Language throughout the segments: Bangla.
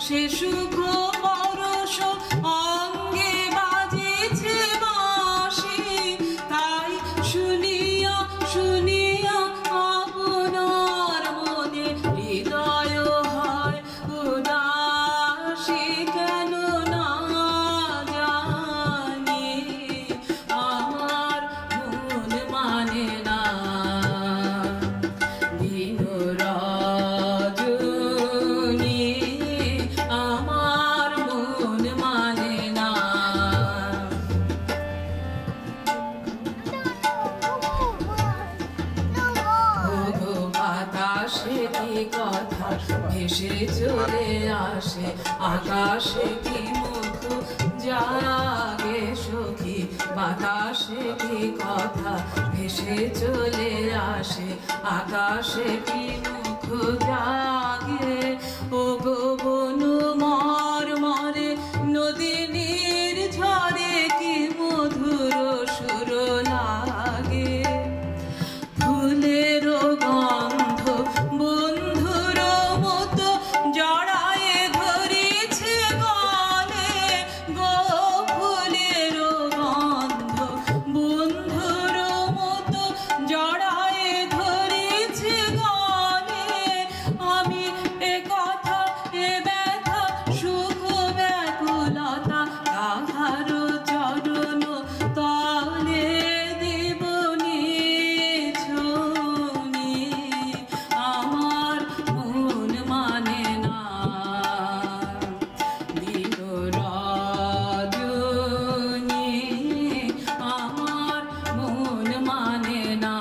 সে সুখ পরশ অঙ্গে বাজিছে বাঁশি, তাই শুনিয়া শুনিয়া আপনার মনে হৃদয় হয় উদাসী। কেন না জানি আমার মন মানে না দিন রজনী, আমার মন মানে না। ওগো বাতাসে কি কথা ভেসে চলে আসে, আকাশে কি মুখ জাগে সখী। বাতাসে কি কথা ভেসে চলে আসে, আকাশে কি মুখ জাগে। ওগো বনু মরমরে নদী নির্ঝরে কি মধুর সুর লাগে। ফুলের গন্ধ বন্ধুর মতো জড়ায়ে ধরেছে গলে গো। ফুলের গন্ধ বন্ধুর মতো জড়ায়ে ধরেছে গলে। আমি এ কথা এ ব্যথা সুখ ব্যাকুলতা কাহার চরণ তলে দেব নিছুনি, আমার মন মানে না দিন রজনী, আমার মন মানে না।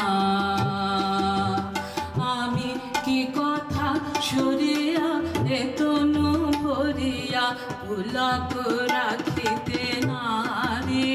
আমি কি কথা সরিয়া এতনু ভরিয়া পুলক রাখিতে নারী,